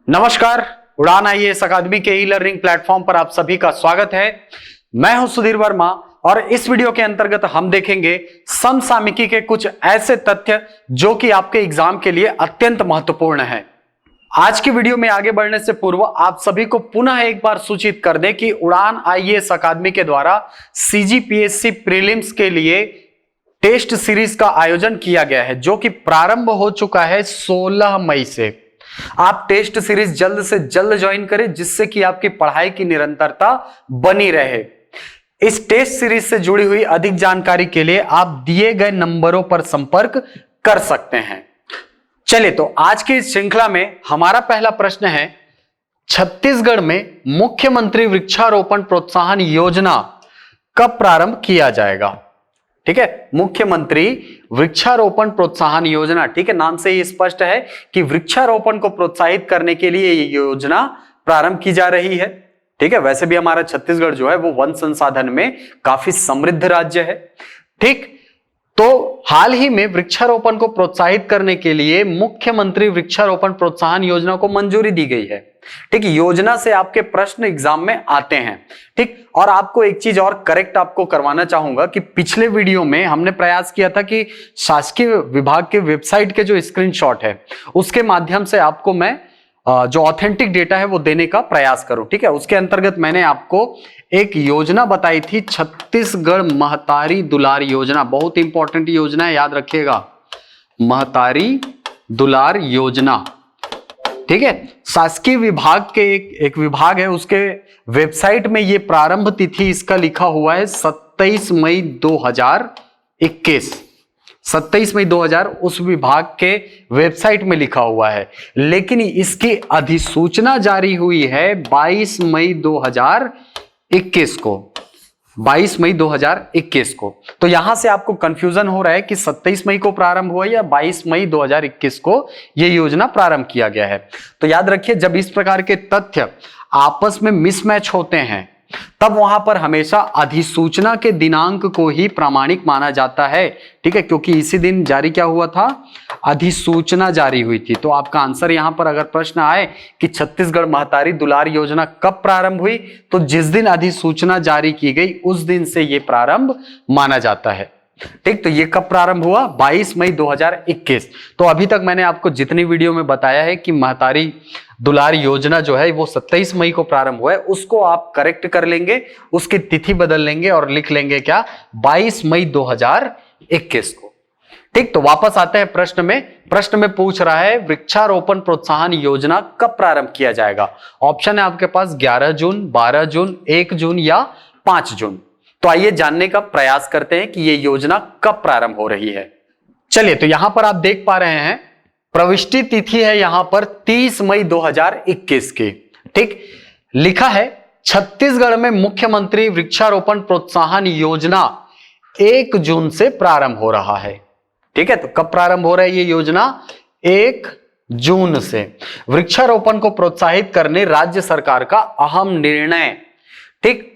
नमस्कार, उड़ान आईएएस अकादमी के ई लर्निंग प्लेटफॉर्म पर आप सभी का स्वागत है। मैं हूं सुधीर वर्मा और इस वीडियो के अंतर्गत हम देखेंगे समसामयिकी के कुछ ऐसे तथ्य जो कि आपके एग्जाम के लिए अत्यंत महत्वपूर्ण है। आज की वीडियो में आगे बढ़ने से पूर्व आप सभी को पुनः एक बार सूचित कर दें कि उड़ान आईएएस अकादमी के द्वारा सीजीपीएससी प्रीलिम्स के लिए टेस्ट सीरीज का आयोजन किया गया है, जो कि प्रारंभ हो चुका है 16 मई से। आप टेस्ट सीरीज जल्द से जल्द ज्वाइन करें, जिससे कि आपकी पढ़ाई की निरंतरता बनी रहे। इस टेस्ट सीरीज से जुड़ी हुई अधिक जानकारी के लिए आप दिए गए नंबरों पर संपर्क कर सकते हैं। चलिए, तो आज की इस श्रृंखला में हमारा पहला प्रश्न है, छत्तीसगढ़ में मुख्यमंत्री वृक्षारोपण प्रोत्साहन योजना कब प्रारंभ किया जाएगा? ठीक है, मुख्यमंत्री वृक्षारोपण प्रोत्साहन योजना। ठीक है, नाम से ही स्पष्ट है कि वृक्षारोपण को प्रोत्साहित करने के लिए ये योजना प्रारंभ की जा रही है। ठीक है, वैसे भी हमारा छत्तीसगढ़ जो है वो वन संसाधन में काफी समृद्ध राज्य है। ठीक, तो हाल ही में वृक्षारोपण को प्रोत्साहित करने के लिए मुख्यमंत्री वृक्षारोपण प्रोत्साहन योजना को मंजूरी दी गई है। ठीक, योजना से आपके प्रश्न एग्जाम में आते हैं। ठीक, और आपको एक चीज और करेक्ट आपको करवाना चाहूंगा कि पिछले वीडियो में हमने प्रयास किया था कि शासकीय विभाग के वेबसाइट के जो स्क्रीनशॉट है उसके माध्यम से आपको मैं जो ऑथेंटिक डेटा है वो देने का प्रयास करूं। ठीक है, उसके अंतर्गत मैंने आपको एक योजना बताई थी, छत्तीसगढ़ महतारी दुलार योजना। बहुत इंपॉर्टेंट योजना है, याद रखिएगा, महतारी दुलार योजना। ठीक है, शासकीय विभाग के एक विभाग है, उसके वेबसाइट में ये प्रारंभ तिथि इसका लिखा हुआ है 27 मई 2021। 27 मई 2000 उस विभाग के वेबसाइट में लिखा हुआ है, लेकिन इसकी अधिसूचना जारी हुई है 22 मई 2021 को। 22 मई 2021 को। तो यहां से आपको कंफ्यूजन हो रहा है कि 27 मई को प्रारंभ हुआ या 22 मई 2021 को यह योजना प्रारंभ किया गया है। तो याद रखिए, जब इस प्रकार के तथ्य आपस में मिसमैच होते हैं तब वहां पर हमेशा अधिसूचना के दिनांक को ही प्रामाणिक माना जाता है। ठीक है, क्योंकि इसी दिन जारी क्या हुआ था, अधिसूचना जारी हुई थी। तो आपका आंसर यहां पर अगर प्रश्न आए कि छत्तीसगढ़ महतारी दुलार योजना कब प्रारंभ हुई, तो जिस दिन अधिसूचना जारी की गई उस दिन से यह प्रारंभ माना जाता है। ठीक, तो ये कब प्रारंभ हुआ, 22 मई 2021। तो अभी तक मैंने आपको जितनी वीडियो में बताया है कि महतारी दुलार योजना जो है वो 27 मई को प्रारंभ हुआ है, उसको आप करेक्ट कर लेंगे, उसकी तिथि बदल लेंगे और लिख लेंगे क्या, 22 मई 2021 को। ठीक, तो वापस आते हैं प्रश्न में। प्रश्न में पूछ रहा है वृक्षारोपण प्रोत्साहन योजना कब प्रारंभ किया जाएगा। ऑप्शन है आपके पास 11 जून, 12 जून, 1 जून या 5 जून। तो आइए जानने का प्रयास करते हैं कि यह योजना कब प्रारंभ हो रही है। चलिए, तो यहां पर आप देख पा रहे हैं प्रविष्टि तिथि है यहां पर 30 मई 2021 की। ठीक, लिखा है छत्तीसगढ़ में मुख्यमंत्री वृक्षारोपण प्रोत्साहन योजना 1 जून से प्रारंभ हो रहा है। ठीक है, तो कब प्रारंभ हो रहा है ये योजना, 1 जून से। वृक्षारोपण को प्रोत्साहित करने राज्य सरकार का अहम निर्णय। ठीक,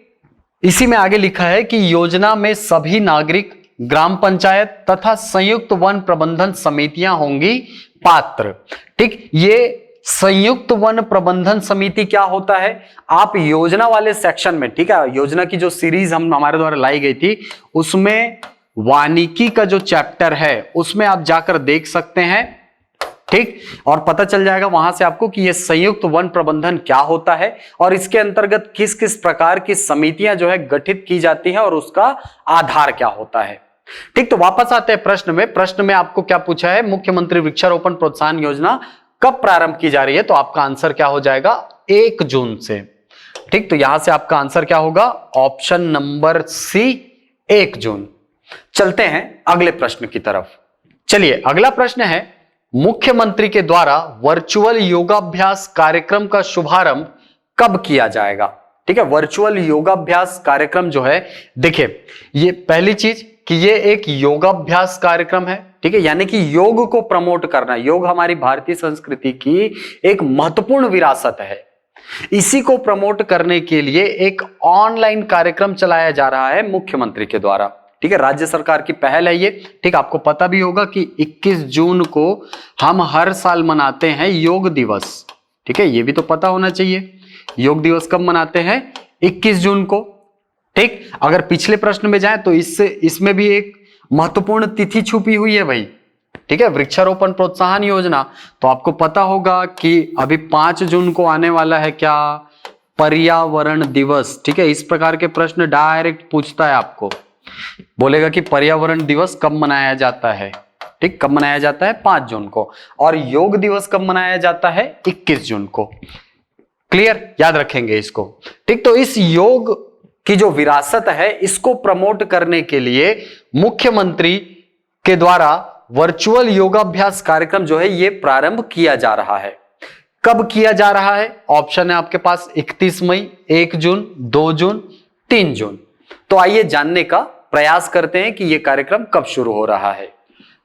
इसी में आगे लिखा है कि योजना में सभी नागरिक, ग्राम पंचायत तथा संयुक्त वन प्रबंधन समितियां होंगी पात्र। ठीक, ये संयुक्त वन प्रबंधन समिति क्या होता है, आप योजना वाले सेक्शन में, ठीक है, योजना की जो सीरीज हमारे द्वारा लाई गई थी उसमें वानिकी का जो चैप्टर है उसमें आप जाकर देख सकते हैं। ठीक, और पता चल जाएगा वहां से आपको कि यह संयुक्त वन प्रबंधन क्या होता है और इसके अंतर्गत किस किस प्रकार की समितियां जो है गठित की जाती हैं और उसका आधार क्या होता है। ठीक, तो वापस आते हैं प्रश्न में। प्रश्न में आपको क्या पूछा है, मुख्यमंत्री वृक्षारोपण प्रोत्साहन योजना कब प्रारंभ की जा रही है, तो आपका आंसर क्या हो जाएगा, 1 जून से। ठीक, तो यहां से आपका आंसर क्या होगा, ऑप्शन नंबर सी, 1 जून। चलते हैं अगले प्रश्न की तरफ। चलिए, अगला प्रश्न है मुख्यमंत्री के द्वारा वर्चुअल योगाभ्यास कार्यक्रम का शुभारंभ कब किया जाएगा। ठीक है, वर्चुअल योगाभ्यास कार्यक्रम जो है, देखिए ये पहली चीज कि ये एक योगाभ्यास कार्यक्रम है। ठीक है, यानी कि योग को प्रमोट करना। योग हमारी भारतीय संस्कृति की एक महत्वपूर्ण विरासत है। इसी को प्रमोट करने के लिए एक ऑनलाइन कार्यक्रम चलाया जा रहा है मुख्यमंत्री के द्वारा। ठीक है, राज्य सरकार की पहल है ये। ठीक, आपको पता भी होगा कि 21 जून को हम हर साल मनाते हैं योग दिवस। ठीक है, ये भी तो पता होना चाहिए। योग दिवस कब मनाते हैं? 21 जून को। ठीक, अगर पिछले प्रश्न में जाए तो इसमें भी एक महत्वपूर्ण तिथि छुपी हुई है भाई। ठीक है, वृक्षारोपण प्रोत्साहन योजना, तो आपको पता होगा कि अभी 5 जून को आने वाला है क्या? पर्यावरण दिवस। ठीक है, इस प्रकार के प्रश्न डायरेक्ट पूछता है आपको, बोलेगा कि पर्यावरण दिवस कब मनाया जाता है। ठीक, कब मनाया जाता है? 5 जून को। और योग दिवस कब मनाया जाता है? 21 जून को। क्लियर, याद रखेंगे इसको। ठीक, तो इस योग की जो विरासत है इसको प्रमोट करने के लिए मुख्यमंत्री के द्वारा वर्चुअल योगाभ्यास कार्यक्रम जो है ये प्रारंभ किया जा रहा है। कब किया जा रहा है? ऑप्शन है आपके पास 31 मई, 1 जून, 2 जून, 3 जून। तो आइए जानने का प्रयास करते हैं कि यह कार्यक्रम कब शुरू हो रहा है।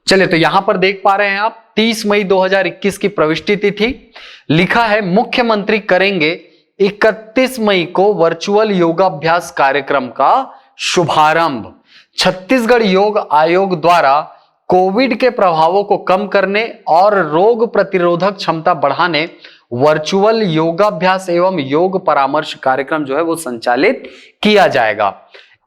चलिए, तो यहां पर देख पा रहे हैं आप 30 मई 2021 की प्रविष्टि तिथि लिखा है, मुख्यमंत्री करेंगे 31 मई को वर्चुअल योगाभ्यास कार्यक्रम का शुभारंभ। छत्तीसगढ़ योग आयोग द्वारा कोविड के प्रभावों को कम करने और रोग प्रतिरोधक क्षमता बढ़ाने वर्चुअल योगाभ्यास एवं योग परामर्श कार्यक्रम जो है वो संचालित किया जाएगा।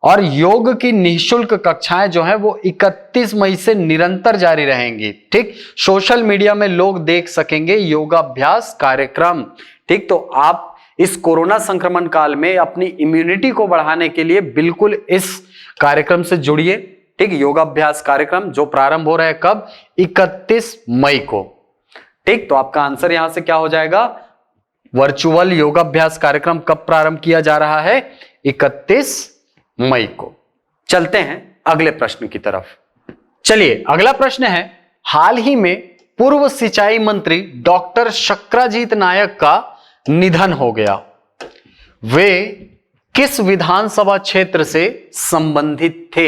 और योग की निःशुल्क कक्षाएं जो है वो 31 मई से निरंतर जारी रहेंगी। ठीक, सोशल मीडिया में लोग देख सकेंगे योगाभ्यास कार्यक्रम। ठीक, तो आप इस कोरोना संक्रमण काल में अपनी इम्यूनिटी को बढ़ाने के लिए बिल्कुल इस कार्यक्रम से जुड़िए। ठीक, योगाभ्यास कार्यक्रम जो प्रारंभ हो रहा है कब? 31 मई को। ठीक, तो आपका आंसर यहां से क्या हो जाएगा? वर्चुअल योगाभ्यास कार्यक्रम कब प्रारंभ किया जा रहा है? 31 मई को। चलते हैं अगले प्रश्न की तरफ। चलिए, अगला प्रश्न है, हाल ही में पूर्व सिंचाई मंत्री डॉक्टर शक्राजीत नायक का निधन हो गया। वे किस विधानसभा क्षेत्र से संबंधित थे?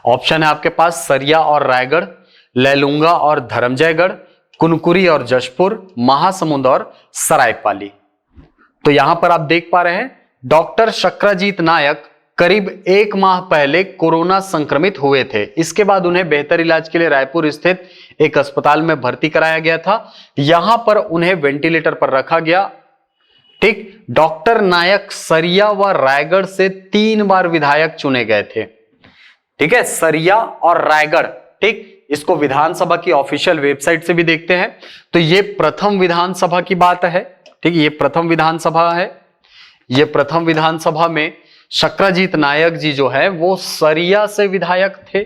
ऑप्शन है आपके पास सरिया और रायगढ़, लैलूंगा और धर्मजयगढ़, कुनकुरी और जशपुर, महासमुंद और सरायपाली। तो यहां पर आप देख पा रहे हैं डॉक्टर शक्राजीत नायक करीब 1 माह पहले कोरोना संक्रमित हुए थे। इसके बाद उन्हें बेहतर इलाज के लिए रायपुर स्थित एक अस्पताल में भर्ती कराया गया था। यहां पर उन्हें वेंटिलेटर पर रखा गया। ठीक, डॉक्टर नायक सरिया व रायगढ़ से 3 बार विधायक चुने गए थे। ठीक है, सरिया और रायगढ़। ठीक, इसको विधानसभा की ऑफिशियल वेबसाइट से भी देखते हैं तो ये प्रथम विधानसभा की बात है। ठीक, ये प्रथम विधानसभा है। ये प्रथम विधानसभा में शक्राजीत नायक जी जो है वो सरिया से विधायक थे।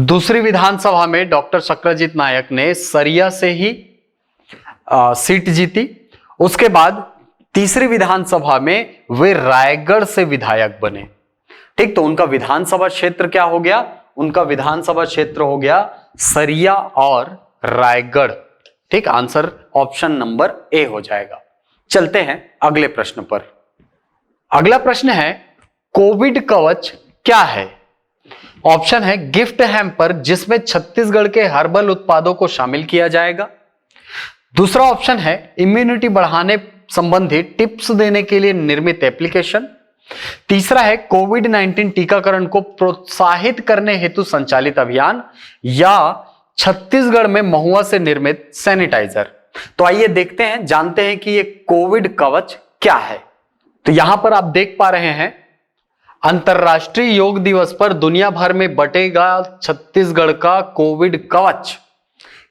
दूसरी विधानसभा में डॉक्टर शक्राजीत नायक ने सरिया से ही सीट जीती। उसके बाद तीसरी विधानसभा में वे रायगढ़ से विधायक बने। ठीक, तो उनका विधानसभा क्षेत्र क्या हो गया? उनका विधानसभा क्षेत्र हो गया सरिया और रायगढ़। ठीक, आंसर ऑप्शन नंबर ए हो जाएगा। चलते हैं अगले प्रश्न पर। अगला प्रश्न है, कोविड कवच क्या है? ऑप्शन है गिफ्ट हैम्पर जिसमें छत्तीसगढ़ के हर्बल उत्पादों को शामिल किया जाएगा। दूसरा ऑप्शन है इम्यूनिटी बढ़ाने संबंधी टिप्स देने के लिए निर्मित एप्लीकेशन। तीसरा है कोविड-19 टीकाकरण को प्रोत्साहित करने हेतु संचालित अभियान, या छत्तीसगढ़ में महुआ से निर्मित सैनिटाइजर। तो आइए देखते हैं, जानते हैं कि ये कोविड कवच क्या है। तो यहां पर आप देख पा रहे हैं अंतरराष्ट्रीय योग दिवस पर दुनिया भर में बटेगा छत्तीसगढ़ का कोविड कवच।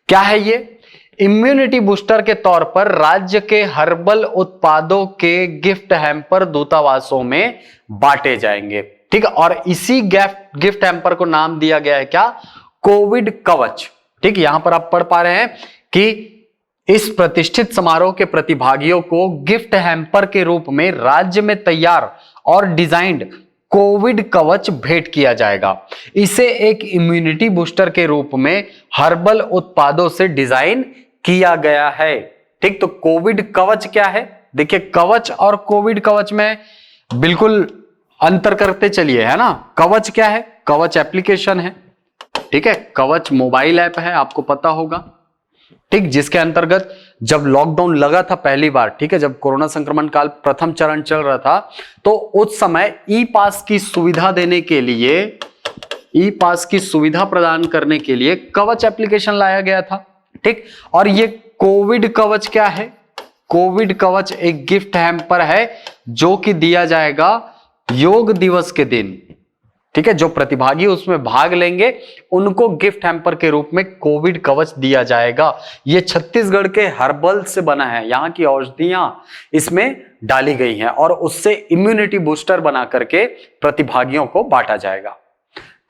क्या है ये? इम्यूनिटी बूस्टर के तौर पर राज्य के हर्बल उत्पादों के गिफ्ट हैम्पर दूतावासों में बांटे जाएंगे। ठीक है, और इसी गिफ्ट हैम्पर को नाम दिया गया है क्या? कोविड कवच। ठीक, यहां पर आप पढ़ पा रहे हैं कि इस प्रतिष्ठित समारोह के प्रतिभागियों को गिफ्ट हैम्पर के रूप में राज्य में तैयार और डिजाइन्ड कोविड कवच भेंट किया जाएगा। इसे एक इम्यूनिटी बूस्टर के रूप में हर्बल उत्पादों से डिजाइन किया गया है। ठीक, तो कोविड कवच क्या है? देखिए, कवच और कोविड कवच में बिल्कुल अंतर करते चलिए, है ना। कवच क्या है? कवच एप्लीकेशन है। ठीक है, कवच मोबाइल ऐप है, आपको पता होगा। ठीक, जिसके अंतर्गत जब लॉकडाउन लगा था पहली बार, ठीक है, जब कोरोना संक्रमण काल प्रथम चरण चल रहा था, तो उस समय ई पास की सुविधा देने के लिए ई पास की सुविधा प्रदान करने के लिए कवच एप्लीकेशन लाया गया था। ठीक, और ये कोविड कवच क्या है? कोविड कवच एक गिफ्ट हैम्पर है जो कि दिया जाएगा योग दिवस के दिन। ठीक है, जो प्रतिभागी उसमें भाग लेंगे उनको गिफ्ट हैम्पर के रूप में कोविड कवच दिया जाएगा। ये छत्तीसगढ़ के हर्बल से बना है, यहाँ की औषधियां इसमें डाली गई हैं और उससे इम्यूनिटी बूस्टर बना करके प्रतिभागियों को बांटा जाएगा।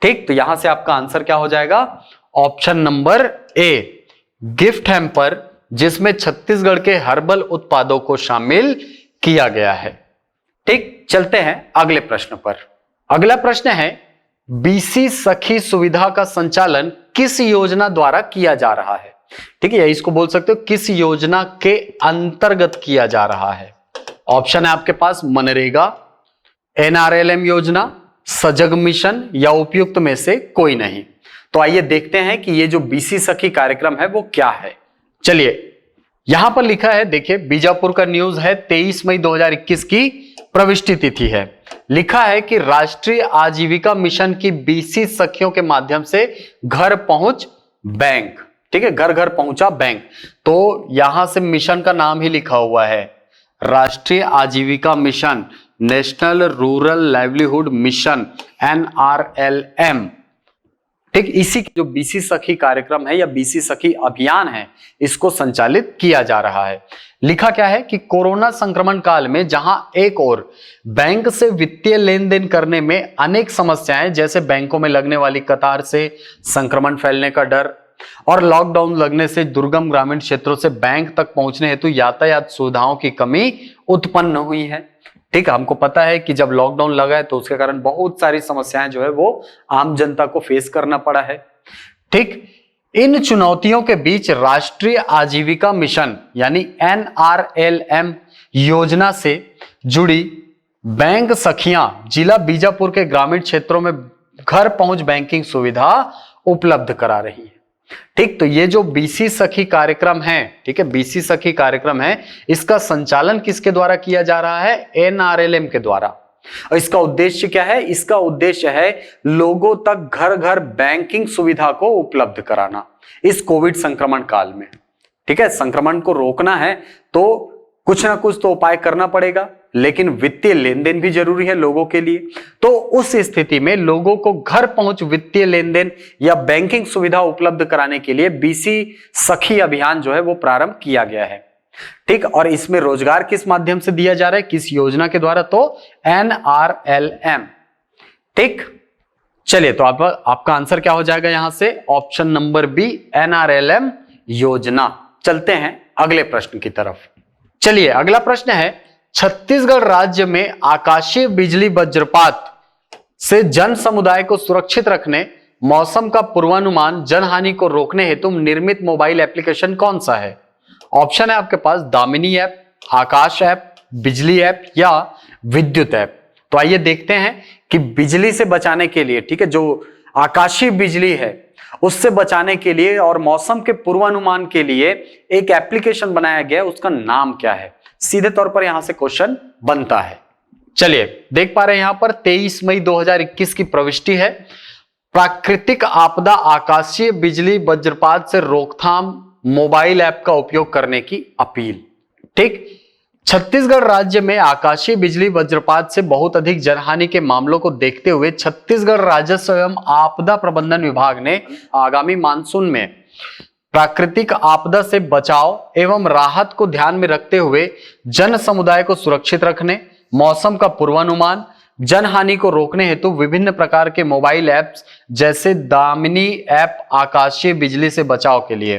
ठीक, तो यहां से आपका आंसर क्या हो जाएगा? Option number A, gift hamper, जिसमें छत्तीसगढ़ के हर्बल उत्पादों को शामिल किया गया है। ठीक, चलते हैं अगले प्रश्न पर। अगला प्रश्न है, बीसी सखी सुविधा का संचालन किस योजना द्वारा किया जा रहा है? ठीक है, इसको बोल सकते हो किस योजना के अंतर्गत किया जा रहा है। ऑप्शन है आपके पास मनरेगा, एनआरएलएम योजना, सजग मिशन या उपयुक्त में से कोई नहीं। तो आइए देखते हैं कि ये जो बीसी सखी कार्यक्रम है वो क्या है। चलिए, यहां पर लिखा है, देखिए बीजापुर का न्यूज है, 23 मई 2021 की प्रविष्टि तिथि है। लिखा है कि राष्ट्रीय आजीविका मिशन की बीसी सखियों के माध्यम से घर पहुंच बैंक। ठीक है, घर घर पहुंचा बैंक। तो यहां से मिशन का नाम ही लिखा हुआ है, राष्ट्रीय आजीविका mission, national rural livelihood mission, NRLM। ठीक, इसी जो बीसी सखी कार्यक्रम है या बीसी सखी अभियान है, इसको संचालित किया जा रहा है। लिखा क्या है कि कोरोना संक्रमण काल में जहां एक ओर बैंक से वित्तीय लेन देन करने में अनेक समस्याएं, जैसे बैंकों में लगने वाली कतार से संक्रमण फैलने का डर और लॉकडाउन लगने से दुर्गम ग्रामीण क्षेत्रों से बैंक तक पहुंचने हेतु यातायात सुविधाओं की कमी उत्पन्न हुई है। ठीक, हमको पता है कि जब लॉकडाउन लगा है तो उसके कारण बहुत सारी समस्याएं जो है वो आम जनता को फेस करना पड़ा है। ठीक, इन चुनौतियों के बीच राष्ट्रीय आजीविका मिशन यानी NRLM योजना से जुड़ी बैंक सखियां जिला बीजापुर के ग्रामीण क्षेत्रों में घर पहुंच बैंकिंग सुविधा उपलब्ध करा रही है। ठीक, तो ये जो बीसी सखी कार्यक्रम है, ठीक है, बीसी सखी कार्यक्रम है, इसका संचालन किसके द्वारा किया जा रहा है? NRLM के द्वारा। और इसका उद्देश्य क्या है? इसका उद्देश्य है लोगों तक घर घर बैंकिंग सुविधा को उपलब्ध कराना इस कोविड संक्रमण काल में। ठीक है, संक्रमण को रोकना है तो कुछ ना कुछ तो उपाय करना पड़ेगा, लेकिन वित्तीय लेन देन भी जरूरी है लोगों के लिए। तो उस स्थिति में लोगों को घर पहुंच वित्तीय लेन देन या बैंकिंग सुविधा उपलब्ध कराने के लिए बीसी सखी अभियान जो है वो प्रारंभ किया गया है। ठीक, और इसमें रोजगार किस माध्यम से दिया जा रहा है, किस योजना के द्वारा? तो NRLM। ठीक, चलिए, तो आपका आंसर क्या हो जाएगा यहां से? ऑप्शन नंबर बी, NRLM योजना। चलते हैं अगले प्रश्न की तरफ। चलिए, अगला प्रश्न है, छत्तीसगढ़ राज्य में आकाशीय बिजली वज्रपात से जन समुदाय को सुरक्षित रखने, मौसम का पूर्वानुमान, जनहानि को रोकने हेतु निर्मित मोबाइल एप्लीकेशन कौन सा है? ऑप्शन है आपके पास दामिनी ऐप, आकाश ऐप, बिजली ऐप या विद्युत ऐप। तो आइए देखते हैं कि बिजली से बचाने के लिए, ठीक है, जो आकाशीय बिजली है उससे बचाने के लिए और मौसम के पूर्वानुमान के लिए एक एप्लीकेशन बनाया गया, उसका नाम क्या है? सीधे तौर पर यहां से क्वेश्चन बनता है। चलिए, देख पा रहे हैं यहां पर 23 मई 2021 की प्रविष्टि है, प्राकृतिक आपदा आकाशीय बिजली वज्रपात से रोकथाम मोबाइल ऐप का उपयोग करने की अपील। ठीक, छत्तीसगढ़ राज्य में आकाशीय बिजली वज्रपात से बहुत अधिक जनहानि के मामलों को देखते हुए छत्तीसगढ़ राजस्व एवं आपदा प्रबंधन विभाग ने आगामी मानसून में प्राकृतिक आपदा से बचाव एवं राहत को ध्यान में रखते हुए जन समुदाय को सुरक्षित रखने, मौसम का पूर्वानुमान, जनहानि को रोकने हेतु विभिन्न प्रकार के मोबाइल ऐप्स जैसे दामिनी ऐप आकाशीय बिजली से बचाव के लिए,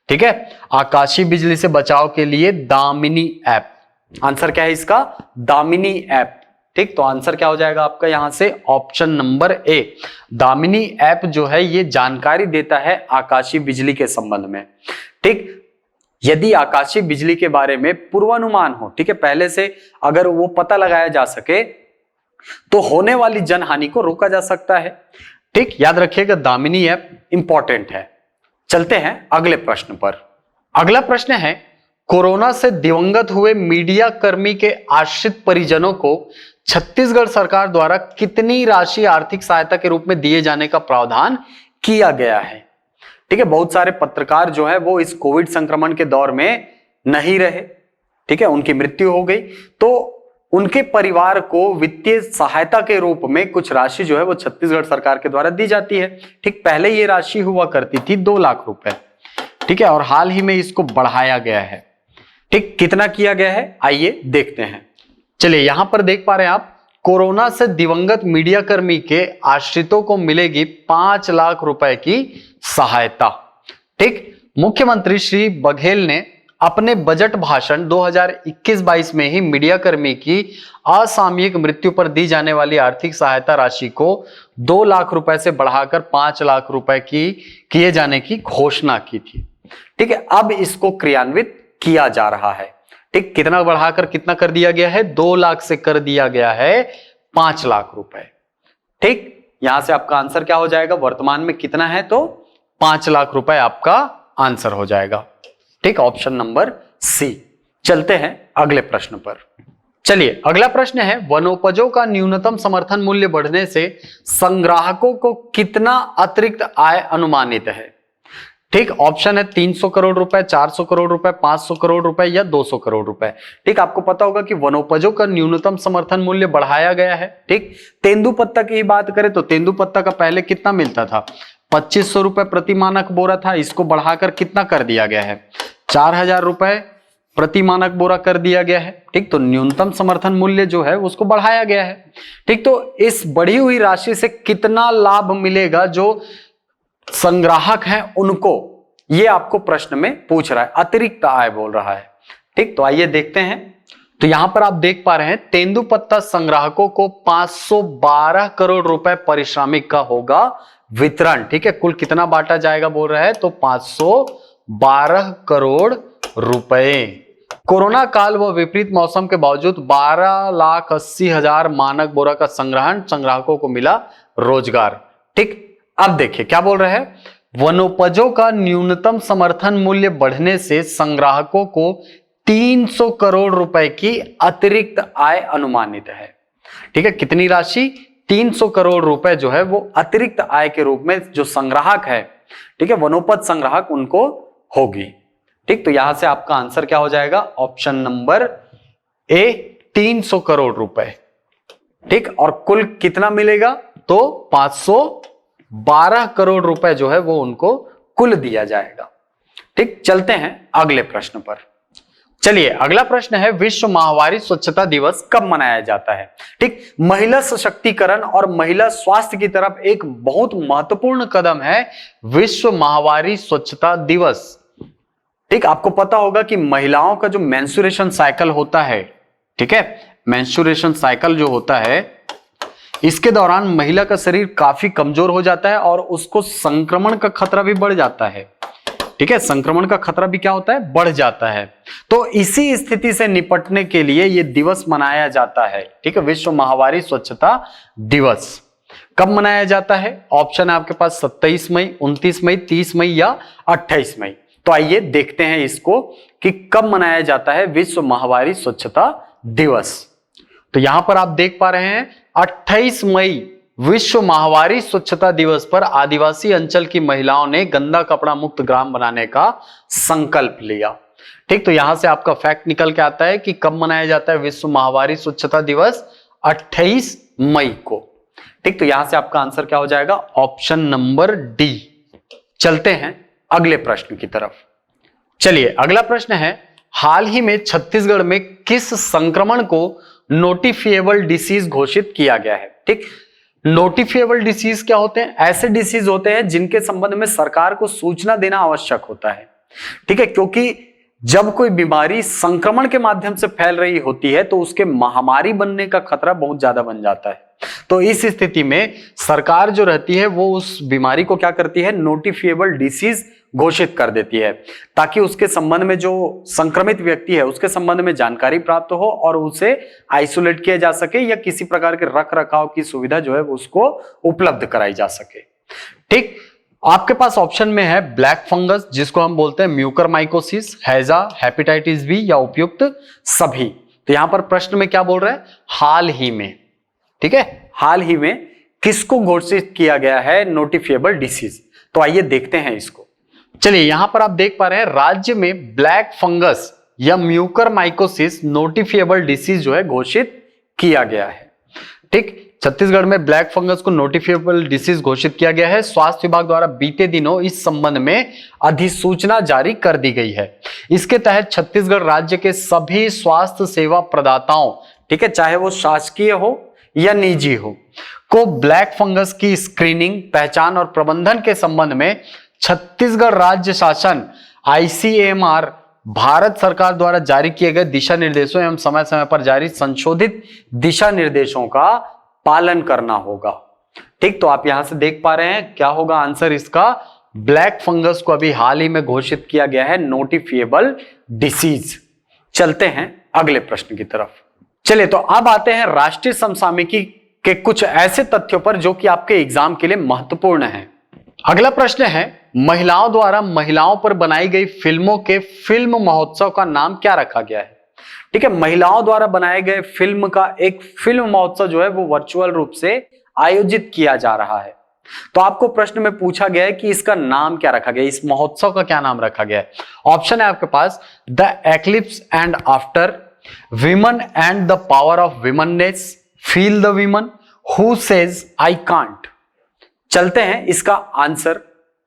ठीक है, आकाशीय बिजली से बचाव के लिए दामिनी ऐप। आंसर क्या है इसका? दामिनी ऐप। ठीक, तो आंसर क्या हो जाएगा आपका यहां से? Option number A, Damini app जो है ये जानकारी देता है आकाशीय बिजली के संबंध में। ठीक, यदि आकाशीय बिजली के बारे में पूर्वानुमान हो, ठीक है, पहले से अगर वो पता लगाया जा सके तो होने वाली जनहानि को रोका जा सकता है। ठीक, याद रखिएगा दामिनी ऐप इंपॉर्टेंट है। चलते हैं अगले प्रश्न पर। अगला प्रश्न है, कोरोना से दिवंगत हुए मीडिया कर्मी के आश्रित परिजनों को छत्तीसगढ़ सरकार द्वारा कितनी राशि आर्थिक सहायता के रूप में दिए जाने का प्रावधान किया गया है। ठीक है, बहुत सारे पत्रकार जो है वो इस कोविड संक्रमण के दौर में नहीं रहे, ठीक है, उनकी मृत्यु हो गई, तो उनके परिवार को वित्तीय सहायता के रूप में कुछ राशि जो है वो छत्तीसगढ़ सरकार के द्वारा दी जाती है। ठीक, पहले ये राशि हुआ करती थी 2 लाख रुपए, ठीक है, और हाल ही में इसको बढ़ाया गया है। ठीक, कितना किया गया है आइए देखते हैं। चलिए, यहां पर देख पा रहे हैं आप, कोरोना से दिवंगत मीडिया कर्मी के आश्रितों को मिलेगी 5 लाख रुपए की सहायता। ठीक, मुख्यमंत्री श्री बघेल ने अपने बजट भाषण 2021-22 में ही मीडिया कर्मी की असामयिक मृत्यु पर दी जाने वाली आर्थिक सहायता राशि को 2 लाख रुपए से बढ़ाकर 5 लाख रुपए की किए जाने की घोषणा की थी। ठीक है, अब इसको क्रियान्वित किया जा रहा है। ठीक, कितना बढ़ाकर कितना कर दिया गया है, 2 लाख से कर दिया गया है 5 लाख रुपए। ठीक, यहां से आपका आंसर क्या हो जाएगा, वर्तमान में कितना है तो 5 लाख रुपए आपका आंसर हो जाएगा। ठीक, ऑप्शन नंबर सी। चलते हैं अगले प्रश्न पर। चलिए, अगला प्रश्न है, वनोपजों का न्यूनतम समर्थन मूल्य बढ़ने से संग्राहकों को कितना अतिरिक्त आय अनुमानित है। ठीक, ऑप्शन है 300 करोड़ रुपए, 400 करोड़ रुपए, 500 करोड़ रुपए या 200 करोड़ रुपए। ठीक, आपको पता होगा कि वनोपजों का न्यूनतम समर्थन मूल्य बढ़ाया गया है। ठीक, तेंदुपत्ता की बात करें तो तेंदुपत्ता का पहले कितना मिलता था, 2500 रुपए प्रति मानक बोरा था, इसको बढ़ाकर कितना कर दिया गया है, 4000 रुपए प्रति मानक बोरा कर दिया गया है। ठीक, तो न्यूनतम समर्थन मूल्य जो है उसको बढ़ाया गया है। ठीक, तो इस बढ़ी हुई राशि से कितना लाभ मिलेगा जो संग्राहक हैं उनको, ये आपको प्रश्न में पूछ रहा है, अतिरिक्त आय बोल रहा है। ठीक, तो आइए देखते हैं। तो यहां पर आप देख पा रहे हैं, तेंदुपत्ता संग्राहकों को 512 करोड़ रुपए पारिश्रमिक का होगा वितरण। ठीक है, कुल कितना बांटा जाएगा बोल रहा है, तो 512 करोड़ रुपए। कोरोना काल व विपरीत मौसम के बावजूद 12,80,000 मानक बोरा का संग्रहण, संग्राहकों को मिला रोजगार। ठीक, अब देखिए क्या बोल रहे हैं, वनोपजों का न्यूनतम समर्थन मूल्य बढ़ने से संग्राहकों को 300 करोड़ रुपए की अतिरिक्त आय अनुमानित है। ठीक है, कितनी राशि, 300 करोड़ रुपए जो है वो अतिरिक्त आय के रूप में जो संग्राहक है, ठीक है, वनोपज संग्राहक उनको होगी। ठीक, तो यहां से आपका आंसर क्या हो जाएगा, ऑप्शन नंबर ए 300 करोड़ रुपए। ठीक, और कुल कितना मिलेगा, तो 512 करोड़ रुपए जो है वो उनको कुल दिया जाएगा। ठीक, चलते हैं अगले प्रश्न पर। चलिए, अगला प्रश्न है, विश्व माहवारी स्वच्छता दिवस कब मनाया जाता है। ठीक, महिला सशक्तिकरण और महिला स्वास्थ्य की तरफ एक बहुत महत्वपूर्ण कदम है विश्व माहवारी स्वच्छता दिवस। ठीक, आपको पता होगा कि महिलाओं का जो मेंस्ट्रुएशन साइकिल होता है, ठीक है, मेंस्ट्रुएशन साइकिल जो होता है, इसके दौरान महिला का शरीर काफी कमजोर हो जाता है और उसको संक्रमण का खतरा भी बढ़ जाता है। ठीक है, संक्रमण का खतरा भी क्या होता है, बढ़ जाता है। तो इसी स्थिति से निपटने के लिए यह दिवस मनाया जाता है। ठीक है, विश्व माहवारी स्वच्छता दिवस कब मनाया जाता है, ऑप्शन है आपके पास 27 मई, 29 मई, 30 मई या 28 मई। तो आइए देखते हैं इसको कि कब मनाया जाता है विश्व माहवारी स्वच्छता दिवस। तो यहां पर आप देख पा रहे हैं, 28 मई विश्व माहवारी स्वच्छता दिवस पर आदिवासी अंचल की महिलाओं ने गंदा कपड़ा मुक्त ग्राम बनाने का संकल्प लिया। ठीक, तो यहां से आपका फैक्ट निकल के आता है कि कब मनाया जाता है विश्व माहवारी स्वच्छता दिवस, 28 मई को। ठीक, तो यहां से आपका आंसर क्या हो जाएगा, ऑप्शन नंबर डी। चलते हैं अगले प्रश्न की तरफ। चलिए, अगला प्रश्न है, हाल ही में छत्तीसगढ़ में किस संक्रमण को नोटिफिएबल डिसीज घोषित किया गया है। ठीक, नोटिफिएबल डिसीज क्या होते हैं, ऐसे डिसीज होते हैं जिनके संबंध में सरकार को सूचना देना आवश्यक होता है। ठीक है, क्योंकि जब कोई बीमारी संक्रमण के माध्यम से फैल रही होती है तो उसके महामारी बनने का खतरा बहुत ज्यादा बन जाता है। तो इस स्थिति में सरकार जो रहती है वो उस बीमारी को क्या करती है, नोटिफिएबल डिसीज घोषित कर देती है, ताकि उसके संबंध में जो संक्रमित व्यक्ति है उसके संबंध में जानकारी प्राप्त हो और उसे आइसोलेट किया जा सके या किसी प्रकार के रख रखाव की सुविधा जो है उसको उपलब्ध कराई जा सके। ठीक, आपके पास ऑप्शन में है ब्लैक फंगस, जिसको हम बोलते हैं म्यूकरमाइकोसिस, हैजा, हेपेटाइटिस बी या उपयुक्त सभी। तो यहां पर प्रश्न में क्या बोल रहे हैं, हाल ही में। ठीक है, हाल ही में किसको घोषित किया गया है नोटिफिएबल डिसीज? तो आइए देखते हैं इसको। चलिए, यहां पर आप देख पा रहे हैं राज्य में ब्लैक फंगस या म्यूकरमाइकोसिस नोटिफिएबल डिसीज जो है घोषित किया गया है। ठीक, छत्तीसगढ़ में ब्लैक फंगस को नोटिफिएबल डिसीज घोषित किया गया है। स्वास्थ्य विभाग द्वारा बीते दिनों इस संबंध में अधिसूचना जारी कर दी गई है। इसके तहत छत्तीसगढ़ राज्य के सभी स्वास्थ्य सेवा प्रदाताओं, ठीक है, चाहे वो शासकीय हो या निजी हो, को ब्लैक फंगस की स्क्रीनिंग, पहचान और प्रबंधन के संबंध में छत्तीसगढ़ राज्य शासन ICMR भारत सरकार द्वारा जारी किए गए दिशा निर्देशों एवं समय समय पर जारी संशोधित दिशा निर्देशों का पालन करना होगा। ठीक, तो आप यहां से देख पा रहे हैं क्या होगा आंसर इसका। ब्लैक फंगस को अभी हाल ही में घोषित किया गया है नोटिफिएबल डिसीज। चलते हैं अगले प्रश्न की तरफ। चलिए, तो अब आते हैं राष्ट्रीय समसामयिकी के कुछ ऐसे तथ्यों पर जो कि आपके एग्जाम के लिए महत्वपूर्ण है। अगला प्रश्न है, महिलाओं द्वारा महिलाओं पर बनाई गई फिल्मों के फिल्म महोत्सव का नाम क्या रखा गया है? ठीक है, महिलाओं द्वारा बनाए गए फिल्म का एक फिल्म महोत्सव जो है वो वर्चुअल रूप से आयोजित किया जा रहा है। तो आपको प्रश्न में पूछा गया है कि इसका नाम क्या रखा गया, इस महोत्सव का क्या नाम रखा गया है। ऑप्शन है आपके पास the eclipse and after, women and the power of womanness, feel the women, who says I can't. चलते हैं इसका आंसर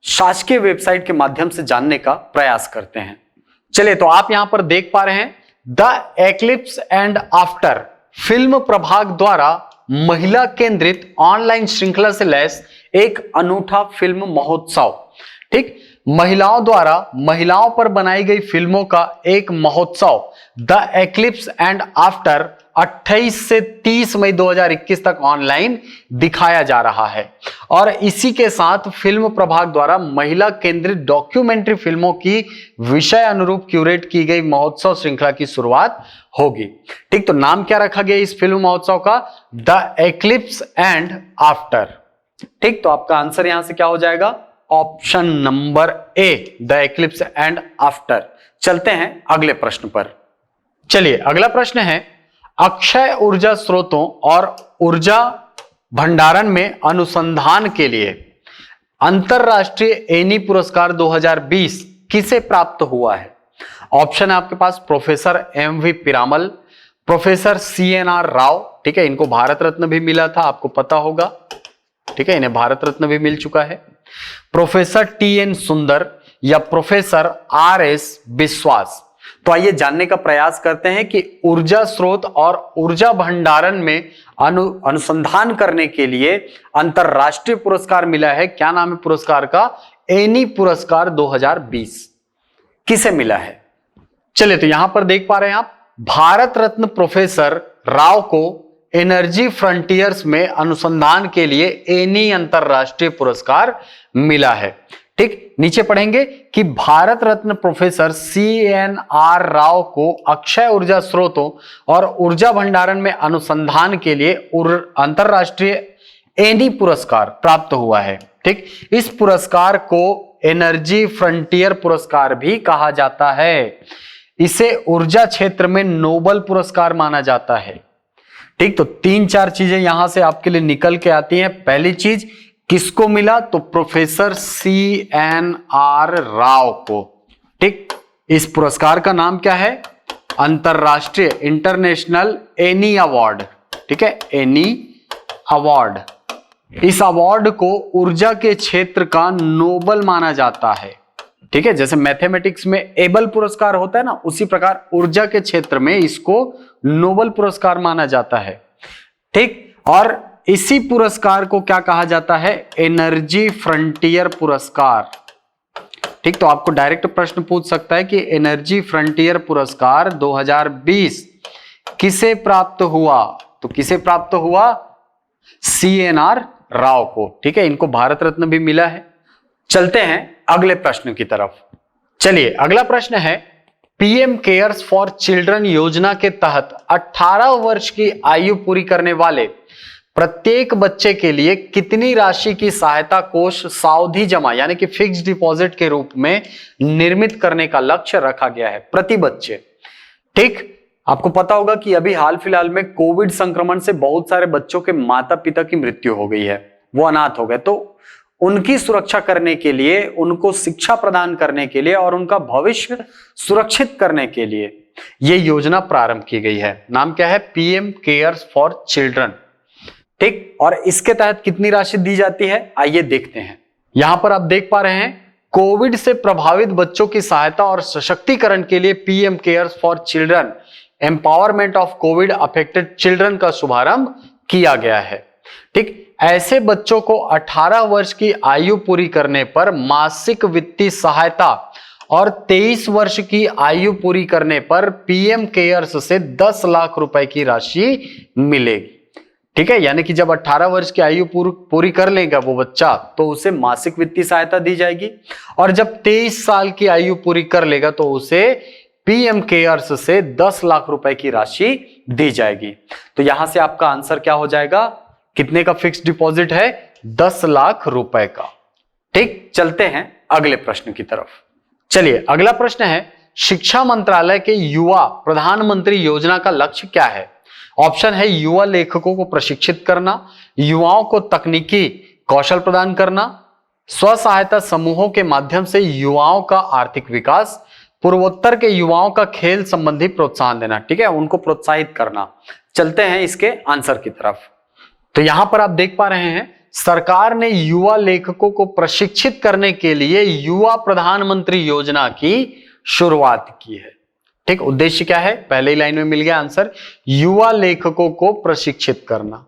शासकीय वेबसाइट के माध्यम से जानने का प्रयास करते हैं। चलिए, तो आप यहां पर देख पा रहे हैं the eclipse and after film प्रभाग द्वारा महिला केंद्रित ऑनलाइन श्रृंखला से लैस एक अनूठा फिल्म महोत्सव। ठीक, महिलाओं द्वारा महिलाओं पर बनाई गई फिल्मों का एक महोत्सव द एक्लिप्स एंड आफ्टर 28 से 30 मई 2021 तक ऑनलाइन दिखाया जा रहा है और इसी के साथ फिल्म प्रभाग द्वारा महिला केंद्रित डॉक्यूमेंट्री फिल्मों की विषय अनुरूप क्यूरेट की गई महोत्सव श्रृंखला की शुरुआत होगी। ठीक, तो नाम क्या रखा गया इस फिल्म महोत्सव का? The eclipse and after. ठीक, तो आपका आंसर यहां से क्या हो जाएगा? Option number A, the eclipse and after. चलते हैं अगले प्रश्न पर। चलिए, अगला प्रश्न है, अक्षय ऊर्जा स्रोतों और ऊर्जा भंडारण में अनुसंधान के लिए अंतरराष्ट्रीय एनी पुरस्कार 2020 किसे प्राप्त हुआ है? ऑप्शन है आपके पास professor MV Piramal, professor CNR Rao, ठीक है, इनको भारत रत्न भी मिला था, आपको पता होगा, ठीक है, इन्हें भारत रत्न भी मिल चुका है, प्रोफेसर TN सुंदर या प्रोफेसर RS विश्वास। तो आइए जानने का प्रयास करते हैं कि ऊर्जा स्रोत और ऊर्जा भंडारण में अनुसंधान करने के लिए अंतरराष्ट्रीय पुरस्कार मिला है। क्या नाम है पुरस्कार का? एनी पुरस्कार 2020 किसे मिला है? चलिए, तो यहां पर देख पा रहे हैं आप, भारत रत्न प्रोफेसर राव को एनर्जी फ्रंटियर्स में अनुसंधान के लिए एनी अंतरराष्ट्रीय पुरस्कार मिला है। ठीक, नीचे पढ़ेंगे कि भारत रत्न प्रोफेसर CNR राव को अक्षय ऊर्जा स्रोतों और ऊर्जा भंडारण में अनुसंधान के लिए अंतरराष्ट्रीय एनी पुरस्कार प्राप्त हुआ है। ठीक, इस पुरस्कार को एनर्जी फ्रंटियर पुरस्कार भी कहा जाता है। इसे ऊर्जा क्षेत्र में नोबल पुरस्कार माना जाता है। ठीक, तो 3-4 चीजें यहां से आपके लिए निकल के आती हैं। पहली चीज, किसको मिला? तो प्रोफेसर CNR राव को। ठीक, इस पुरस्कार का नाम क्या है? अंतरराष्ट्रीय इंटरनेशनल एनी अवार्ड। ठीक है, एनी अवार्ड। इस अवार्ड को ऊर्जा के क्षेत्र का नोबल माना जाता है। ठीक है, जैसे मैथमेटिक्स में एबल पुरस्कार होता है ना, उसी प्रकार ऊर्जा के क्षेत्र में इसको नोबल पुरस्कार माना जाता है। ठीक, और इसी पुरस्कार को क्या कहा जाता है? एनर्जी फ्रंटियर पुरस्कार। ठीक, तो आपको डायरेक्ट प्रश्न पूछ सकता है कि एनर्जी फ्रंटियर पुरस्कार 2020 किसे प्राप्त हुआ? तो किसे प्राप्त हुआ? CNR राव को। ठीक है, इनको भारत रत्न भी मिला है। चलते हैं अगले प्रश्न की तरफ। चलिए, अगला प्रश्न है, PM केयर्स फॉर चिल्ड्रन योजना के तहत 18 वर्ष की आयु पूरी करने वाले प्रत्येक बच्चे के लिए कितनी राशि की सहायता कोष सावधि जमा यानी कि फिक्स्ड डिपॉजिट के रूप में निर्मित करने का लक्ष्य रखा गया है प्रति बच्चे? ठीक, आपको पता होगा कि अभी हाल फिलहाल में कोविड संक्रमण से बहुत सारे बच्चों के माता पिता की मृत्यु हो गई है, वो अनाथ हो गए। तो उनकी सुरक्षा करने के लिए, उनको शिक्षा प्रदान करने के लिए और उनका भविष्य सुरक्षित करने के लिए ये योजना प्रारंभ की गई है। नाम क्या है? PM cares for children. ठीक, और इसके तहत कितनी राशि दी जाती है, आइए देखते हैं। यहां पर आप देख पा रहे हैं, कोविड से प्रभावित बच्चों की सहायता और सशक्तिकरण के लिए PM cares for children empowerment of Covid affected children का शुभारंभ किया गया है। ठीक, ऐसे बच्चों को 18 वर्ष की आयु पूरी करने पर मासिक वित्तीय सहायता और 23 वर्ष की आयु पूरी करने पर पीएम केयर्स से 10 लाख रुपए की राशि मिलेगी। ठीक है, यानी कि जब 18 वर्ष की आयु पूरी कर लेगा वो बच्चा, तो उसे मासिक वित्तीय सहायता दी जाएगी, और जब 23 साल की आयु पूरी कर लेगा तो उसे पीएम केयर्स से 10 लाख रुपए की राशि दी जाएगी। तो यहां से आपका आंसर क्या हो जाएगा? कितने का फिक्स डिपॉजिट है? 10 लाख रुपए का। ठीक, चलते हैं अगले प्रश्न की तरफ। चलिए, अगला प्रश्न है, शिक्षा मंत्रालय के युवा प्रधानमंत्री योजना का लक्ष्य क्या है? ऑप्शन है युवा लेखकों को प्रशिक्षित करना, युवाओं को तकनीकी कौशल प्रदान करना, स्व सहायता समूहों के माध्यम से युवाओं का आर्थिक विकास, पूर्वोत्तर के युवाओं का खेल संबंधी प्रोत्साहन देना। ठीक है, उनको प्रोत्साहित करना। चलते हैं इसके आंसर की तरफ। तो यहां पर आप देख पा रहे हैं, सरकार ने युवा लेखकों को प्रशिक्षित करने के लिए युवा प्रधानमंत्री योजना की शुरुआत की है। ठीक, उद्देश्य क्या है? पहले ही लाइन में मिल गया आंसर, युवा लेखकों को प्रशिक्षित करना।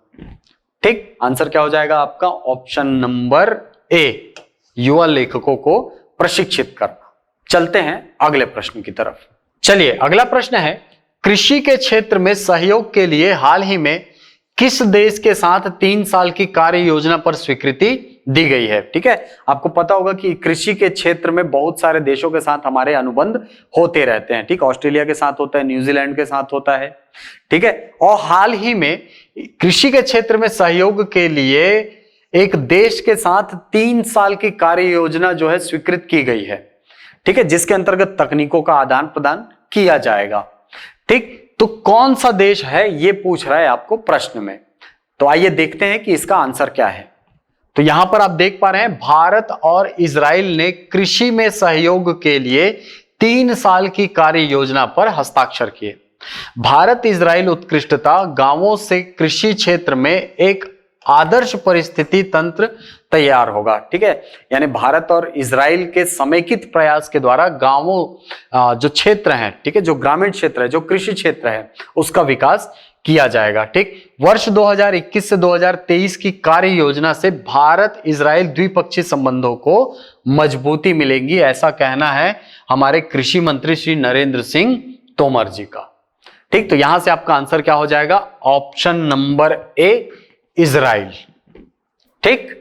ठीक, आंसर क्या हो जाएगा आपका? ऑप्शन नंबर ए, युवा लेखकों को प्रशिक्षित करना। चलते हैं अगले प्रश्न की तरफ। चलिए, अगला प्रश्न है, कृषि के क्षेत्र में सहयोग के लिए हाल ही में किस देश के साथ 3 साल की कार्य योजना पर स्वीकृति दी गई है? ठीक है, आपको पता होगा कि कृषि के क्षेत्र में बहुत सारे देशों के साथ हमारे अनुबंध होते रहते हैं। ठीक, ऑस्ट्रेलिया के साथ होता है, न्यूजीलैंड के साथ होता है। ठीक है, और हाल ही में कृषि के क्षेत्र में सहयोग के लिए एक देश के साथ 3 साल की कार्य योजना जो है स्वीकृत की गई है। ठीक है, जिसके अंतर्गत तकनीकों का आदान प्रदान किया जाएगा। ठीक, तो कौन सा देश है ये पूछ रहा है आपको प्रश्न में। तो आइए देखते हैं कि इसका आंसर क्या है। तो यहां पर आप देख पा रहे हैं, भारत और इजराइल ने कृषि में सहयोग के लिए 3 साल की कार्य योजना पर हस्ताक्षर किए। भारत इजराइल उत्कृष्टता गांवों से कृषि क्षेत्र में एक आदर्श परिस्थिति तंत्र तैयार होगा। ठीक है, यानी भारत और इजराइल के समेकित प्रयास के द्वारा गांवों जो क्षेत्र हैं, ठीक है, जो ग्रामीण क्षेत्र है, जो कृषि क्षेत्र है, उसका विकास किया जाएगा। ठीक, वर्ष 2021 से 2023 की कार्य योजना से भारत इजराइल द्विपक्षीय संबंधों को मजबूती मिलेगी, ऐसा कहना है हमारे कृषि मंत्री श्री नरेंद्र सिंह तोमर जी का। ठीक, तो यहां से आपका आंसर क्या हो जाएगा? Option number A, Israel. ठीक,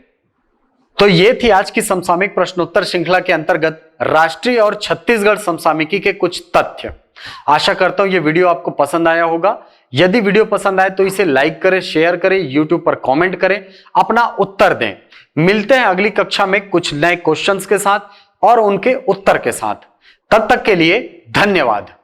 तो ये थी आज की समसामयिक प्रश्नोत्तर श्रृंखला के अंतर्गत राष्ट्रीय और छत्तीसगढ़ समसामयिकी के कुछ तथ्य। आशा करता हूं ये वीडियो आपको पसंद आया होगा। यदि वीडियो पसंद आए तो इसे लाइक करें, शेयर करें, यूट्यूब पर कमेंट करें, अपना उत्तर दें। मिलते हैं अगली कक्षा में कुछ नए क्वेश्चंस के साथ और उनके उत्तर के साथ। तब तक के लिए धन्यवाद।